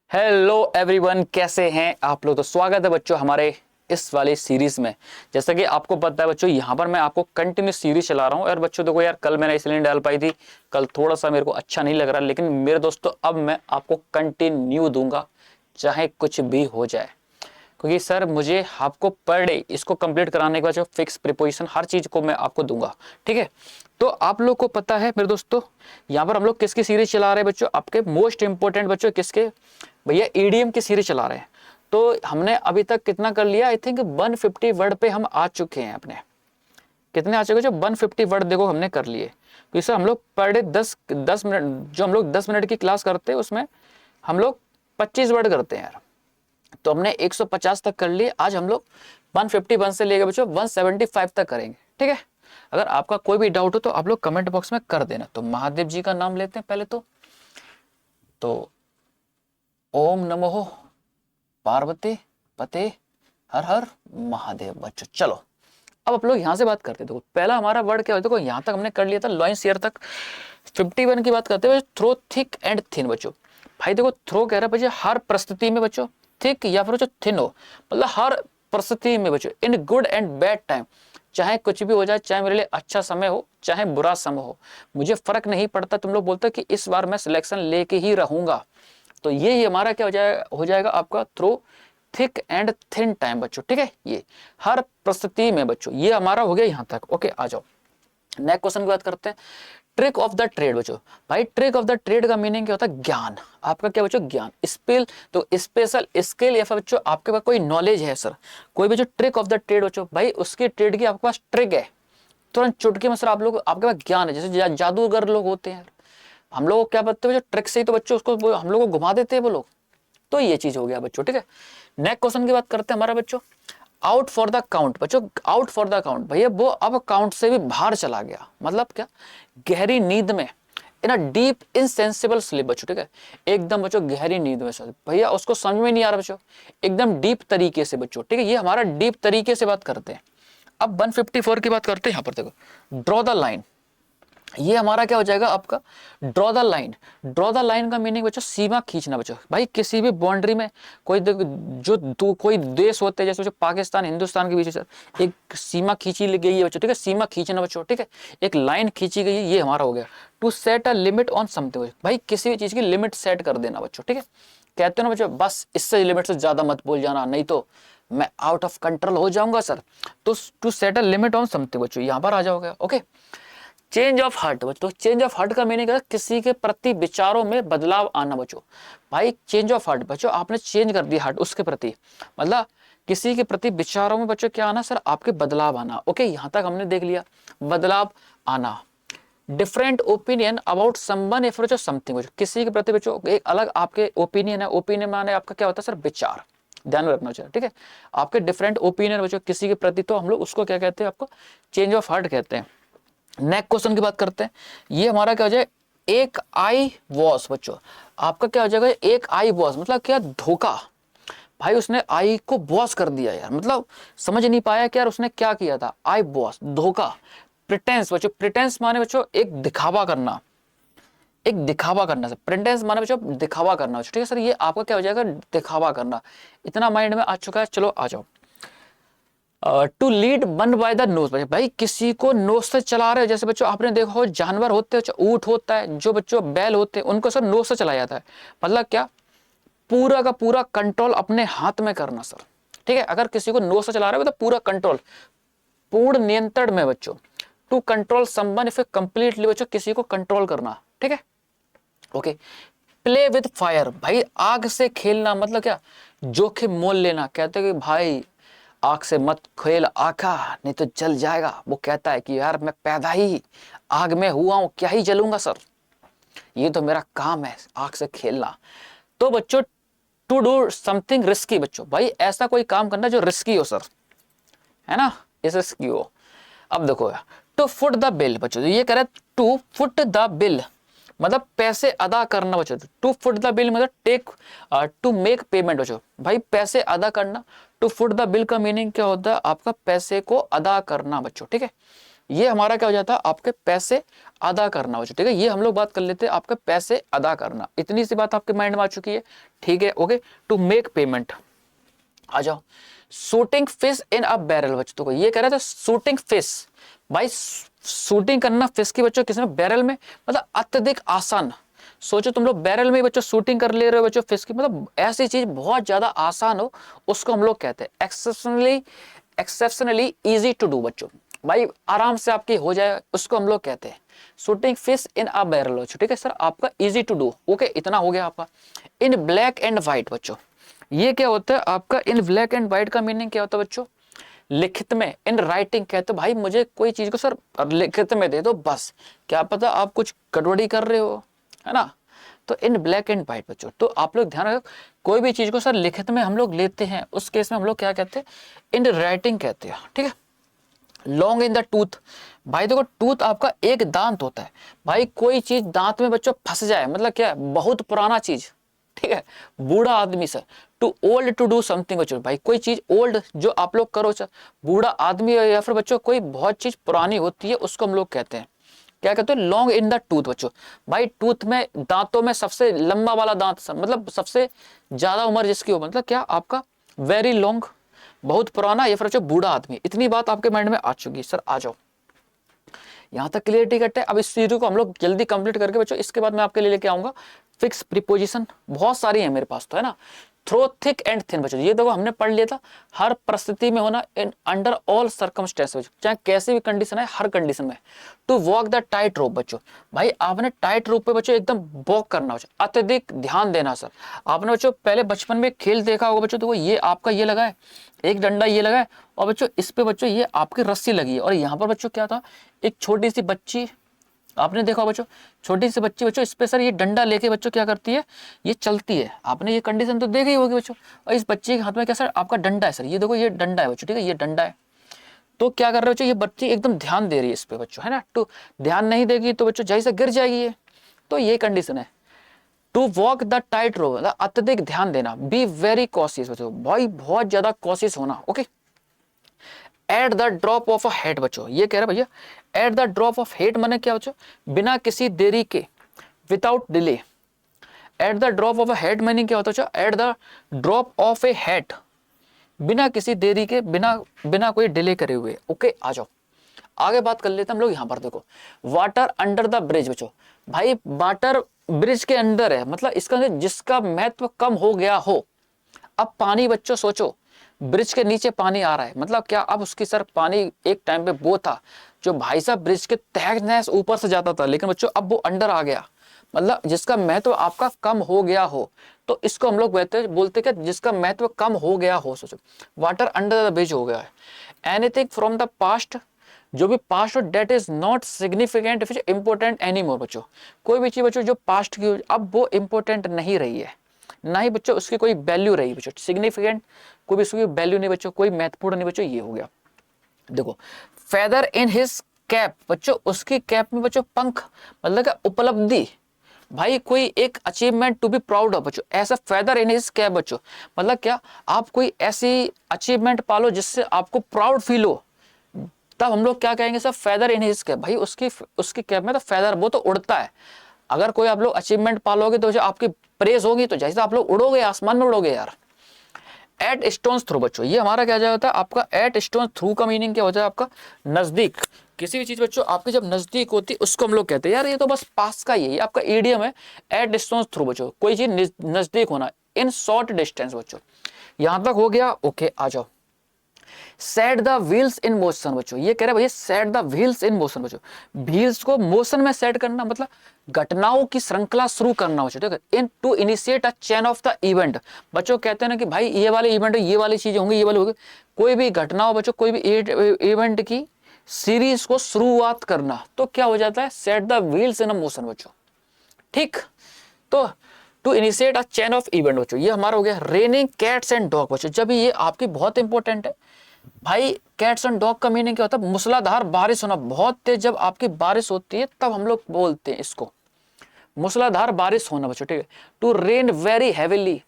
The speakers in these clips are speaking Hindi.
हेलो एवरीवन, कैसे हैं आप लोग। तो स्वागत है बच्चों हमारे इस वाली सीरीज में। जैसा कि आपको पता है बच्चों, यहाँ पर मैं आपको कंटिन्यू सीरीज चला रहा हूँ। और बच्चों देखो यार, कल मैंने इसलिए नहीं डाल पाई थी, कल थोड़ा सा मेरे को अच्छा नहीं लग रहा, लेकिन मेरे दोस्तों अब मैं आपको कंटिन्यू दूंगा चाहे कुछ भी हो जाए। क्योंकि सर मुझे आपको पर डे इसको कंप्लीट कराने के बाद जो फिक्स प्रिपोजिशन हर चीज को मैं आपको दूंगा, ठीक है। तो आप लोग को पता है मेरे दोस्तों, यहाँ पर हम लोग किसकी सीरीज चला रहे हैं बच्चों, आपके मोस्ट इंपोर्टेंट बच्चों किसके, भैया ईडीएम की सीरीज चला रहे हैं। तो हमने अभी तक कितना कर लिया, आई थिंक 150 वर्ड पे हम आ चुके हैं अपने। कितने आ चुके, जो 150 वर्ड देखो हमने कर लिए। तो इससे हम लोग पर डे 10 मिनट, जो हम लोग 10 मिनट की क्लास करते हैं उसमें हम लोग 25 वर्ड करते हैं यार। तो हमने 150 तक कर लिए, आज हम लोग 151 से लेकर बच्चों 175 तक करेंगे, ठीक है। अगर आपका कोई भी डाउट हो तो आप लोग कमेंट बॉक्स में कर देना। तो महादेव जी का नाम लेते हैं पहले तो ओम नमो पार्वती पते हर हर महादेव। बच्चों चलो अब आप लोग यहां से बात करते हैं। देखो पहला हमारा वर्ड क्या है, देखो यहां तक हमने कर लिया था लॉइंस ईयर तक। 51 की बात करते हैं, थ्रो थिक एंड थिन। बच्चों भाई देखो, थ्रो कह रहा है बच्चों हर परिस्थिति में, बच्चों थिक या फिर बच्चों थिन हो, मतलब हर परिस्थिति में बच्चों, in good and bad time, चाहे कुछ भी हो जाए, चाहे मेरे लिए अच्छा समय हो चाहे बुरा समय हो, मुझे फर्क नहीं पड़ता। तुम लोग बोलते कि इस बार मैं सिलेक्शन लेके ही रहूंगा। तो ये हमारा क्या हो जाएगा आपका through thick and thin time बच्चों, ठीक है। ये हर परिस्थिति में बच्चों, ये हमारा हो गया यहां तक। ओके आ जाओ नेक्स्ट क्वेश्चन की बात करते हैं। ट्रिक ऑफ द ट्रेड बच्चों, भाई ट्रिक ऑफ द ट्रेड का मीनिंग क्या होता है, ज्ञान। आपका क्या बच्चों, ज्ञान। स्किल तो स्पेशल स्किल, या फिर बच्चों आपके पास कोई नॉलेज है सर, कोई बच्चों ट्रिक ऑफ द ट्रेड बच्चों, भाई उसकी ट्रेड की आपके पास ट्रिक है, तुरंत चुटकी में सर आप लोग आपके पास ज्ञान है। जैसे जादूगर लोग होते हैं, हम लोग को क्या पता है ट्रिक से ही तो बच्चों उसको हम लोग को घुमा देते हैं वो लोग। तो ये चीज हो गया बच्चों, ठीक है। नेक्स्ट क्वेश्चन की बात करते हैं हमारा बच्चों, आउट फॉर द काउंट। बच्चों आउट फॉर द काउंट, भैया वो अब काउंट से भी बाहर चला गया, मतलब क्या, गहरी नींद में, इन अ डीप इनसेंसिबल स्लीप बच्चों, ठीक है। एकदम बच्चों गहरी नींद में, भैया उसको समझ में नहीं आ रहा बच्चों, एकदम डीप तरीके से बच्चों, ठीक है। ये हमारा डीप तरीके से बात करते हैं। अब 154 की बात करते हैं। यहाँ पर देखो ड्रॉ द लाइन, ये हमारा क्या हो जाएगा आपका, draw the line. Draw the line का मीनिंग बच्चों सीमा खींचना बच्चों, भाई किसी भी बाउंड्री में कोई जो कोई देश होते हैं, जैसे पाकिस्तान हिंदुस्तान के बीच सर एक सीमा खींची गई है बच्चों, ठीक है। सीमा खींचना बच्चों, ठीक है, एक लाइन खींची गई है, ये हमारा हो गया। To set a limit on something, भाई किसी भी चीज की लिमिट सेट कर देना बच्चों, ठीक है। कहते हो ना बच्चों, बस इससे लिमिट से ज्यादा मत बोल जाना, नहीं तो मैं आउट ऑफ कंट्रोल हो जाऊंगा सर। तो to set a limit on something बच्चों, यहां पर आ जाओगे। ओके चेंज ऑफ हार्ट बच्चों, चेंज ऑफ हार्ट का मीनिंग क्या है, किसी के प्रति विचारों में बदलाव आना बच्चों। भाई चेंज ऑफ हार्ट बच्चों, आपने चेंज कर दिया हार्ट उसके प्रति, मतलब किसी के प्रति विचारों में बच्चों क्या आना सर, आपके बदलाव आना। ओके यहां तक हमने देख लिया, बदलाव आना। डिफरेंट ओपिनियन अबाउट समवन या फिर जो समथिंग बच्चों, किसी के प्रति बच्चों एक अलग आपके ओपिनियन है। ओपिनियन माने आपका क्या होता है सर, विचार, ध्यान में रखना चाहिए, ठीक है। आपके डिफरेंट ओपिनियन बच्चों किसी के प्रति, तो हम लोग उसको क्या कहते हैं, आपको चेंज ऑफ हार्ट कहते हैं। नेक्स्ट क्वेश्चन की बात करते हैं। ये हमारा क्या हो जाए, एक आई वॉस बच्चों, आपका क्या हो जाएगा, एक आई वॉस मतलब क्या, धोखा। भाई उसने आई को बॉस कर दिया यार, मतलब समझ नहीं पाया कि यार उसने क्या किया था, आई बॉस धोखा। प्रिटेंस बच्चों, प्रिटेंस माने बच्चों एक दिखावा करना, एक दिखावा करना सर। प्रिटेंस माने बच्चों दिखावा करना, ठीक है सर। ये आपका क्या हो जाएगा, दिखावा करना। इतना माइंड में आ चुका है, चलो आ जाओ। To lead one by the nose, भाई किसी को नोज से चला रहे हो। जैसे बच्चों आपने देखा हो जानवर होते हैं, ऊंट होता है, जो बच्चों बैल होते हैं, उनको सर नोज से चलाया जाता है। मतलब क्या, पूरा का पूरा कंट्रोल अपने हाथ में करना सर, ठीक है। अगर किसी को नोज से चला रहे हो तो पूरा कंट्रोल, पूर्ण नियंत्रण में बच्चों। To control someone if completely बच्चों, किसी को कंट्रोल करना, ठीक है। ओके प्ले विद फायर, भाई आग से खेलना, मतलब क्या, जोखिम मोल लेना। कहते हैं कि भाई आग से मत खेल आका, नहीं तो जल जाएगा। वो कहता है कि यार मैं पैदा ही आग में हुआ हूं, क्या ही जलूंगा सर, ये तो मेरा काम है आग से खेलना। तो बच्चों टू डू समथिंग रिस्की बच्चों, भाई ऐसा कोई काम करना जो रिस्की हो सर, है ना, इस रिस्की हो। अब देखो टू फुट द बिल बच्चों, ये कह रहे टू फुट द बिल, मतलब पैसे अदा करना बच्चों। टू फुट द बिल मतलब टेक टू मेक पेमेंट बच्चों, भाई पैसे अदा करना। टू फुट द बिल का मीनिंग क्या होता है आपका, पैसे को अदा करना बच्चों, ठीक है। ये हमारा क्या हो जाता है, आपके पैसे अदा करना बच्चों, ठीक है। ये हम लोग बात कर लेते हैं आपके पैसे अदा करना, इतनी सी बात आपके माइंड में आ चुकी है, ठीक है, ओके। टू मेक पेमेंट, आ जाओ। Shooting fish in a barrel, बच्चों को ये कह रहे थे शूटिंग फिश, भाई शूटिंग करना फिश की बच्चों किसमें, बैरल में, मतलब अत्यधिक आसान। सोचो तुम लोग बैरल में बच्चों शूटिंग कर ले रहे हो बच्चों फिश की, मतलब ऐसी चीज बहुत ज्यादा आसान हो, उसको हम लोग कहते हैं एक्सेप्शनली इजी टू डू बच्चों, भाई आराम से आपकी हो जाए, उसको हम लोग कहते हैं shooting fish in a barrel बच्चों, ठीक है सर, आपका इजी टू डू, ओके, इतना हो गया आपका। इन ब्लैक एंड व्हाइट बच्चों, ये क्या होता है आपका, इन ब्लैक एंड व्हाइट का मीनिंग क्या होता है बच्चों, लिखित में, इन राइटिंग कहते हो, भाई मुझे कोई चीज को सर लिखित में दे दो बस, क्या पता आप कुछ गड़बड़ी कर रहे हो, है ना। तो इन ब्लैक एंड व्हाइट बच्चों, तो आप लोग ध्यान रखो, कोई भी चीज को सर लिखित में हम लोग लेते हैं, उस केस में हम लोग क्या कहते हैं, इन राइटिंग कहते हैं, ठीक है। लॉन्ग इन द टूथ, भाई देखो टूथ आपका एक दांत होता है, भाई कोई चीज दांत में बच्चों फंस जाए मतलब क्या है, बहुत पुराना चीज, ठीक है, बूढ़ा आदमी sir. Too old to do something बच्चों, भाई कोई चीज ओल्ड जो आप लोग करो, बूढ़ा आदमी या फिर बच्चों कोई बहुत चीज पुरानी होती है, उसको हम लोग कहते हैं, क्या कहते हैं, लॉन्ग इन द टूथ बच्चों, भाई टूथ में, दांतों में सबसे लंबा वाला दांत सर, मतलब सबसे ज्यादा उम्र जिसकी हो, मतलब क्या आपका वेरी लॉन्ग, बहुत पुराना, या फिर बच्चों बूढ़ा आदमी, इतनी बात आपके माइंड में आ चुकी सर। आ जाओ, यहां तक क्लियरिटी कट है। अब इस सीरीज को हम लोग जल्दी कंप्लीट करके बच्चों, इसके बाद मैं आपके लिए लेके आऊंगा फिक्स प्रीपोजिशन, बहुत सारी है मेरे पास तो, है ना। थ्रो थिक एंड थिन बच्चों, ये देखो हमने पढ़ लिया था, हर परिस्थिति में होना, इन अंडर ऑल सर्कमस्टेंसेस, चाहे कैसी भी कंडीशन है, हर कंडीशन में। To walk the tight rope बच्चों, भाई आपने टाइट रोप पे बच्चों एकदम वॉक करना बच्चों, अत्यधिक ध्यान देना सर। आपने बच्चों पहले बचपन में खेल देखा होगा बच्चों, तो ये आपका ये लगा है, एक डंडा ये लगा है, और बच्चों इस पे बच्चों ये आपकी रस्सी लगी है, और यहाँ पर बच्चों क्या था, एक छोटी सी बच्ची, आपने देखा बच्चों, छोटी सी बच्ची बच्चों इस पे सर ये डंडा लेके बच्चों क्या करती है, ये चलती है, आपने ये कंडीशन तो देखी होगी बच्चों। और इस बच्चे के हाथ में क्या सर, आपका डंडा है सर, ये देखो ये डंडा है बच्चों, ठीक है, ये डंडा है। तो क्या कर रहे हो बच्चों, ये बच्ची एकदम ध्यान दे रही है इस पे बच्चों, है ना। तो ध्यान नहीं देगी तो बच्चों जैसे गिर जाएगी ये, तो ये कंडीशन है। To walk the tight rope, अत्यधिक ध्यान देना। बी वेरी कॉशियस बच्चों, भाई बहुत ज्यादा कॉशियस होना, okay. At the drop of a head बच्चों, ये कह रहे भैया at the drop of head माने क्या बच्चों, बिना किसी देरी के, without delay. At the drop of a head meaning क्या होता है, at the drop of A head, बिना किसी देरी के, बिना कोई डिले करे हुए, ओके। आ जाओ आगे बात कर लेते हैं हम लोग। यहाँ पर देखो वाटर अंडर द ब्रिज बच्चों, भाई वाटर ब्रिज के अंदर है, मतलब इसका जिसका महत्व कम हो गया हो। अब पानी बच्चों सोचो, ब्रिज के नीचे पानी आ रहा है, मतलब क्या, अब उसकी सर पानी एक टाइम पे वो था जो भाई साहब ब्रिज के तहत नहस ऊपर से जाता था, लेकिन बच्चों अब वो अंडर आ गया, मतलब जिसका महत्व आपका कम हो गया हो, तो इसको हम लोग बोलते कि जिसका महत्व कम हो गया हो। सोचो वाटर अंडर द ब्रिज हो गया है। एनीथिंग फ्रॉम द पास्ट, जो भी पास्ट हो, that is not significant which important any more बच्चों, कोई भी चीज बच्चों जो पास्ट की अब वो इंपोर्टेंट नहीं रही है, ना ही बच्चों उसकी कोई वैल्यू रही बच्चों, सिग्निफिकेंट कोई भी उसकी वैल्यू नहीं बच्चों, कोई महत्वपूर्ण नहीं बच्चों, ये हो गया। देखो फेदर इन हिज कैप बच्चों, उसकी कैप में बच्चों पंख, मतलब क्या उपलब्धि, भाई कोई एक achievement to be proud of बच्चों, ऐसा फेदर इन हिज कैप बच्चों, मतलब क्या आप कोई ऐसी अचीवमेंट पालो जिससे आपको प्राउड फील हो, तब हम लोग क्या कहेंगे sir, feather in his cap, भाई उसकी कैप में तो फेदर, वो तो उड़ता है। अगर कोई आप लोग अचीवमेंट पालोगे तो जो आपकी प्रेज होगी, तो जैसे आप लोग उड़ोगे, आसमान में उड़ोगे यार। एट स्टोन्स थ्रू बच्चों, ये हमारा क्या जाता है आपका, एट स्टोन्स थ्रू का मीनिंग क्या होता है आपका, नजदीक, किसी भी चीज बच्चों आपकी जब नजदीक होती है उसको हम लोग कहते हैं, यार ये तो बस पास का ही है, आपका ईडियम है। एट स्टोन्स थ्रू बच्चों, कोई चीज नजदीक होना, इन शॉर्ट डिस्टेंस बच्चों, यहां तक हो गया, ओके। आ जाओ set the wheels in motion बच्चों, ये कह रहे भैया set the wheels in motion बच्चों, व्हील्स को मोशन में सेट करना, मतलब घटनाओं की श्रृंखला शुरू करना बच्चों, ठीक है। In to initiate a chain of the event, बच्चों कहते हैं ना कि भाई ये वाले इवेंट, ये वाली चीजें होंगी, ये वाले होंगे, कोई भी घटना हो बच्चों, कोई भी इवेंट की सीरीज को शुरुआत करना, तो क्या हो जाता है, set the wheels in a motion बच्चों, ठीक। तो to initiate a chain of event बच्चों, ये हमारा हो गया। रेनिंग कैट्स एंड डॉग बच्चों, जब ये आपकी बहुत इंपॉर्टेंट है भाई, कैट्स एंड डॉग का मीनिंग क्या होता है, मूसलाधार बारिश होना, बहुत तेज जब आपकी बारिश होती है तब हम लोग बोलते हैं इसको मूसलाधार बारिश होना बच्चों, ठीक है। टू रेन वेरी हैवीली,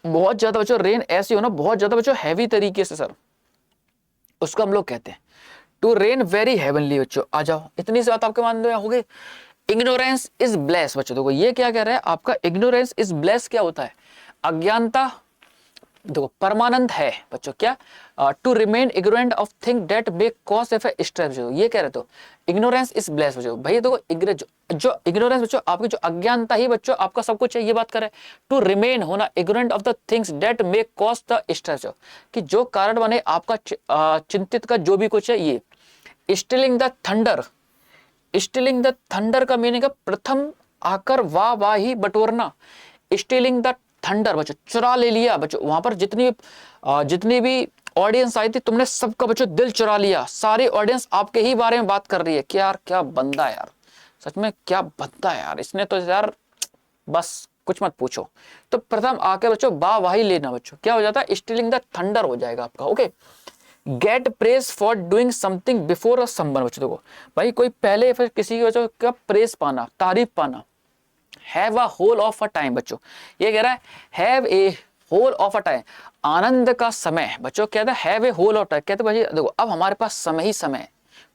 बहुत ज्यादा बच्चों, रेन ऐसी होना बहुत ज्यादा बच्चों हैवी तरीके से सर, उसको हम लोग कहते हैं। टू रेन वेरी हेवनली बच्चों, आ जाओ, इतनी सी बात आपके मान में हो गई। इग्नोरेंस इज ब्लेस बच्चों, देखो ये क्या कह रहा है आपका, इग्नोरेंस इज ब्लेस क्या होता है, अज्ञानता देखो परमानंद है बच्चों, क्या to remain ignorant of thing that make cause of stress, ये कह रहे तो इग्नोरेंस इज ब्लेस बच्चों। भाई देखो जो इग्नोरेंस बच्चों आपकी जो अज्ञानता ही बच्चों आपका सब कुछ है, ये बात करे। टू रिमेन होना ignorant of the things that make cause the stress, कि जो कारण बने आपका चिंतित का जो भी कुछ है, ये stealing the thunder, stealing the thunder का मीनिंग है प्रथम आकर वाह ही बटोरना, स्टीलिंग द थंडर बच्चों चुरा ले लिया बच्चों, वहां पर जितनी भी ऑडियंस आई थी तुमने सबका बच्चों दिल चुरा लिया, सारी ऑडियंस आपके ही बारे में बात कर रही है कि यार क्या बंदा है यार, सच में क्या बंदा है यार, इसने तो यार बस कुछ मत पूछो। तो प्रथम आके बच्चों वाही लेना बच्चों, क्या हो जाता है, स्टीलिंग द थंडर हो जाएगा आपका। Okay, get praise for doing something before a someone बच्चों, देखो भाई कोई पहले फिर किसी की बच्चों का प्रेज पाना, तारीफ पाना। Have a whole of a time बच्चों, ये कह रहा है have a whole of a time, आनंद का समय बच्चों, कहता है have a whole of time, कहते भाई देखो अब हमारे पास समय ही समय है,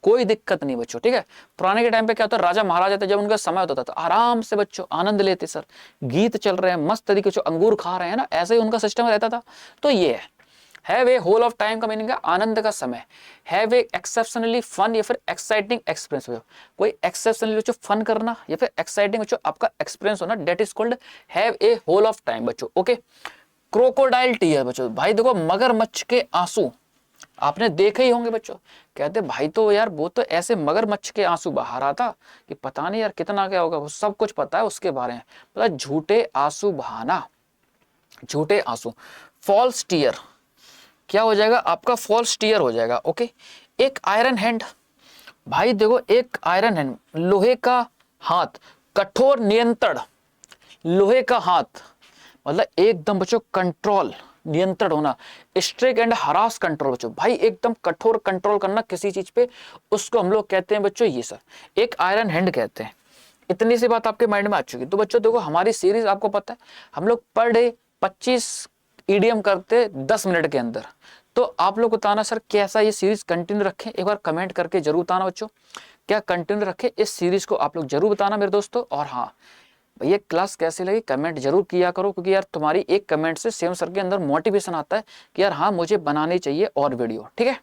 कोई दिक्कत नहीं बच्चों, ठीक है। पुराने के टाइम पे क्या होता है, राजा महाराजा थे जब उनका समय होता था तो आराम से बच्चों आनंद लेते, सर गीत चल रहे हैं मस्त तरीके से, अंगूर खा रहे हैं ना, ऐसे ही उनका सिस्टम रहता था। तो ये है have a whole of time का मीनिंग है आनंद का समय, हैव ए एक्सेप्शनली फन या फिर एक्साइटिंग एक्सपीरियंस, कोई एक्सेप्शनली बच्चों फन करना या फिर एक्साइटिंग बच्चों आपका एक्सपीरियंस होना, that is called have a whole of time बच्चों। ओके, क्रोकोडाइल टीयर बच्चों, भाई देखो मगरमच्छ के आंसू आपने देखे ही होंगे बच्चों, कहते भाई तो यार वो तो ऐसे मगरमच्छ के आंसू बहा रहा था कि पता नहीं यार कितना क्या होगा, वो सब कुछ पता है उसके बारे में, पता झूठे आंसू बहाना, झूठे आंसू। फॉल्स टीयर क्या हो जाएगा आपका, फॉल्स टीयर हो जाएगा। ओके, एक आयरन हैंड, भाई देखो एक आयरन हैंड लोहे का हाथ, कठोर नियंत्रण, लोहे का हाथ मतलब एकदम बच्चों कंट्रोल, नियंत्रण होना, स्ट्रिक्ट एंड हरास कंट्रोल बच्चों, भाई एकदम कठोर कंट्रोल करना किसी चीज पे, उसको हम लोग कहते हैं बच्चों ये सर एक आयरन हैंड कहते हैं। इतनी सी बात आपके माइंड में आ चुकी। तो बच्चों देखो हमारी सीरीज आपको पता है हम लोग पर डे 25 ईडीएम करते 10 मिनट के अंदर। तो आप लोग बताना सर कैसा ये सीरीज कंटिन्यू रखें, एक बार कमेंट करके जरूर बताना बच्चों, क्या कंटिन्यू रखें इस सीरीज को, आप लोग जरूर बताना मेरे दोस्तों। और हाँ भैया क्लास कैसी लगी कमेंट जरूर किया करो, क्योंकि यार तुम्हारी एक कमेंट से सेम सर के अंदर मोटिवेशन आता है कि यार हाँ मुझे बनानी चाहिए और वीडियो, ठीक है।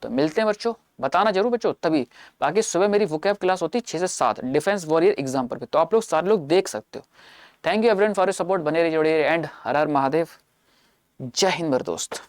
तो मिलते हैं बच्चों, बताना जरूर बच्चों तभी। बाकी सुबह मेरी वोकैब क्लास होती है 6 से 7 डिफेंस वॉरियर एग्जाम पर, तो आप लोग सारे लोग देख सकते हो। Thank you everyone for your support, बने रहिए जोड़िए एंड हर हर महादेव, जय हिंद मेरे दोस्त।